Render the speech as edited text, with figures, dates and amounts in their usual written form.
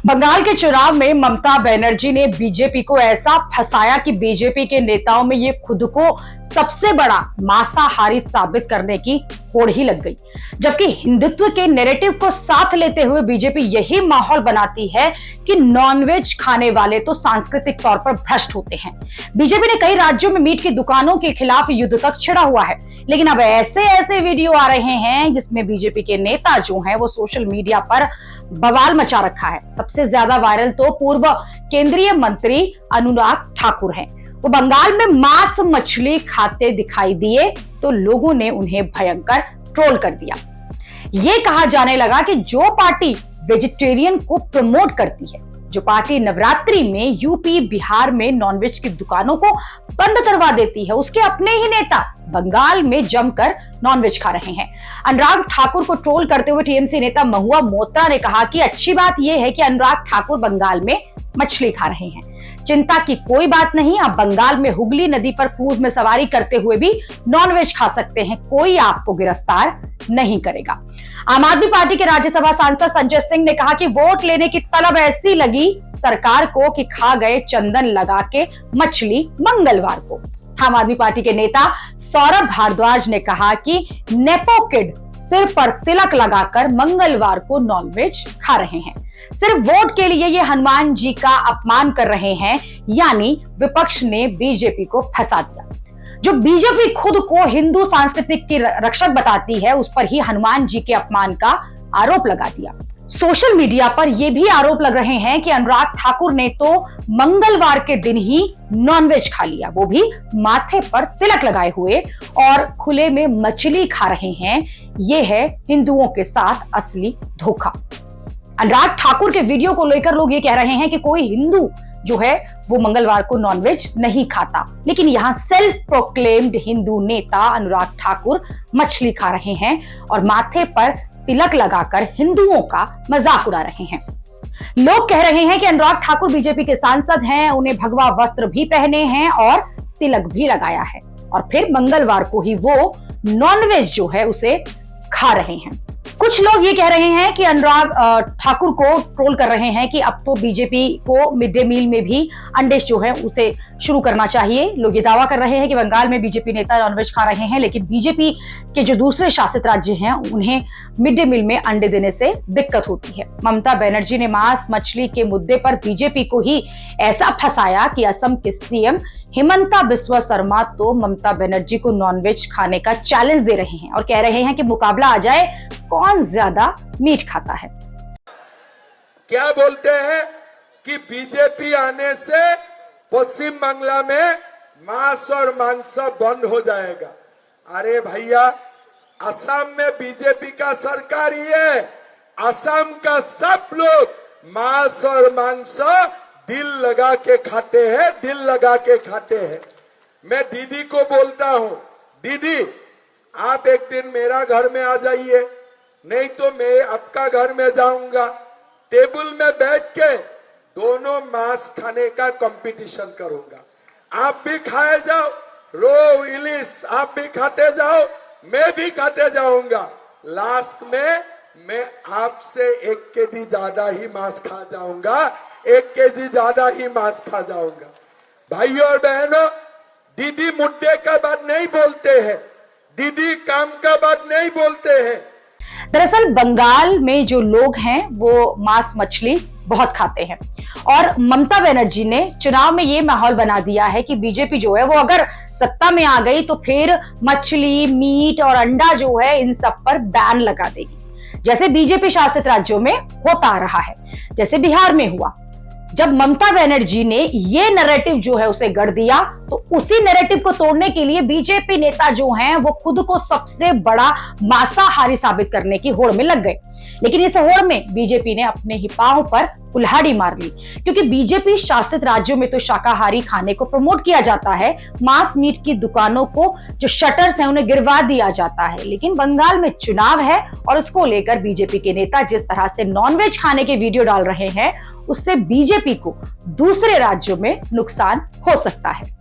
बंगाल के चुनाव में ममता बनर्जी ने बीजेपी को ऐसा फंसाया कि बीजेपी के नेताओं में ये खुद को सबसे बड़ा मांसाहारी साबित करने की होड़ ही लग गई। जबकि हिंदुत्व के नैरेटिव को साथ लेते हुए बीजेपी यही माहौल बनाती है कि नॉनवेज खाने वाले तो सांस्कृतिक तौर पर भ्रष्ट होते हैं। बीजेपी ने कई राज्यों में मीट की दुकानों के खिलाफ युद्ध तक छिड़ा हुआ है, लेकिन अब ऐसे वीडियो आ रहे हैं जिसमें बीजेपी के नेता जो हैं वो सोशल मीडिया पर बवाल मचा रखा है। सबसे ज्यादा वायरल तो पूर्व केंद्रीय मंत्री अनुराग ठाकुर हैं। वो बंगाल में मांस मछली खाते दिखाई दिए तो लोगों ने उन्हें भयंकर ट्रोल कर दिया। ये कहा जाने लगा कि जो पार्टी वेजिटेरियन को प्रमोट करती है, जो पार्टी नवरात्रि में यूपी बिहार में नॉनवेज की दुकानों को बंद करवा देती है, उसके अपने ही नेता बंगाल में जमकर नॉनवेज खा रहे हैं। अनुराग ठाकुर को ट्रोल करते हुए टीएमसी नेता महुआ मोत्रा ने कहा कि अच्छी बात यह है कि अनुराग ठाकुर बंगाल में मछली खा रहे हैं, चिंता की कोई बात नहीं। आप बंगाल में हुगली नदी पर क्रूज में सवारी करते हुए भी नॉनवेज खा सकते हैं, कोई आपको गिरफ्तार नहीं करेगा। आम आदमी पार्टी के राज्यसभा सांसद संजय सिंह ने कहा कि वोट लेने की तलब ऐसी लगी सरकार को कि खा गए चंदन लगा के मछली मंगलवार को। आम आदमी पार्टी के नेता सौरभ भारद्वाज ने कहा कि नेपो किड सिर पर तिलक लगाकर मंगलवार को नॉनवेज खा रहे हैं, सिर्फ वोट के लिए ये हनुमान जी का अपमान कर रहे हैं, यानी विपक्ष ने बीजेपी को फंसा दिया। जो बीजेपी खुद को हिंदू सांस्कृतिक की रक्षक बताती है, उस पर ही हनुमान जी के अपमान का आरोप लगा दिया। सोशल मीडिया पर यह भी आरोप लग रहे हैं कि अनुराग ठाकुर ने तो मंगलवार के दिन ही नॉनवेज खा लिया, वो भी माथे पर तिलक लगाए हुए, और खुले में मछली खा रहे हैं। यह है हिंदुओं के साथ असली धोखा। अनुराग ठाकुर के वीडियो को लेकर लोग ये कह रहे हैं कि कोई हिंदू जो है वो मंगलवार को नॉनवेज नहीं खाता, लेकिन यहां सेल्फ प्रोक्लेम्ड हिंदू नेता अनुराग ठाकुर मछली खा रहे हैं और माथे पर तिलक लगाकर हिंदुओं का मजाक उड़ा रहे हैं। लोग कह रहे हैं कि अनुराग ठाकुर बीजेपी के सांसद हैं, उन्हें भगवा वस्त्र भी पहने हैं और तिलक भी लगाया है, और फिर मंगलवार को ही वो नॉनवेज जो है उसे खा रहे हैं। कुछ लोग ये कह रहे हैं कि अनुराग ठाकुर को ट्रोल कर रहे हैं कि अब तो बीजेपी को मिड डे मील में भी अंडे जो है उसे शुरू करना चाहिए। लोग ये दावा कर रहे हैं कि बंगाल में बीजेपी नेता नॉनवेज खा रहे हैं, लेकिन बीजेपी के जो दूसरे शासित राज्य हैं उन्हें मिड डे मील में अंडे देने से दिक्कत होती है। ममता बनर्जी ने मांस मछली के मुद्दे पर बीजेपी को ही ऐसा फंसाया कि असम के सीएम हिमंता बिस्वा शर्मा तो ममता बनर्जी को नॉनवेज खाने का चैलेंज दे रहे हैं और कह रहे हैं कि मुकाबला आ जाए, कौन ज्यादा मीट खाता है। क्या बोलते हैं कि बीजेपी आने से पश्चिम बांग्ला में मांस और मांस बंद हो जाएगा। अरे भैया, असम में बीजेपी का सरकार ही है। असम का सब लोग मांस और मांस दिल लगा के खाते हैं, दिल लगा के खाते हैं। मैं दीदी को बोलता हूं, दीदी आप एक दिन मेरा घर में आ जाइए, नहीं तो मैं आपका घर में जाऊंगा। टेबल में बैठ के दोनों मांस खाने का कंपटीशन करूंगा। आप भी खाए जाओ, रो इलिस आप भी खाते जाओ, मैं भी खाते जाऊंगा। लास्ट में मैं आपसे 1 केजी ज्यादा ही मांस खा जाऊंगा, 1 केजी ज्यादा ही मांस खा जाऊंगा। भाइयों और बहनों, दीदी मुद्दे का बात नहीं बोलते हैं, दीदी काम का बात नहीं बोलते हैं। दरअसल बंगाल में जो लोग हैं वो मांस मछली बहुत खाते हैं, और ममता बनर्जी ने चुनाव में ये माहौल बना दिया है कि बीजेपी जो है वो अगर सत्ता में आ गई तो फिर मछली, मीट और अंडा जो है इन सब पर बैन लगा देगी, जैसे बीजेपी शासित राज्यों में होता आ रहा है, जैसे बिहार में हुआ। जब ममता बनर्जी ने ये नैरेटिव जो है उसे गढ़ दिया, तो उसी नैरेटिव को तोड़ने के लिए बीजेपी नेता जो हैं वो खुद को सबसे बड़ा मांसाहारी साबित करने की होड़ में लग गए। लेकिन इस होड़ में बीजेपी ने अपने ही पांव पर कुल्हाड़ी मार ली, क्योंकि बीजेपी शासित राज्यों में तो शाकाहारी खाने को प्रमोट किया जाता है, मांस मीट की दुकानों को जो शटर्स हैं उन्हें गिरवा दिया जाता है। लेकिन बंगाल में चुनाव है और उसको लेकर बीजेपी के नेता जिस तरह से नॉनवेज खाने के वीडियो डाल रहे हैं, उससे बीजेपी को दूसरे राज्यों में नुकसान हो सकता है।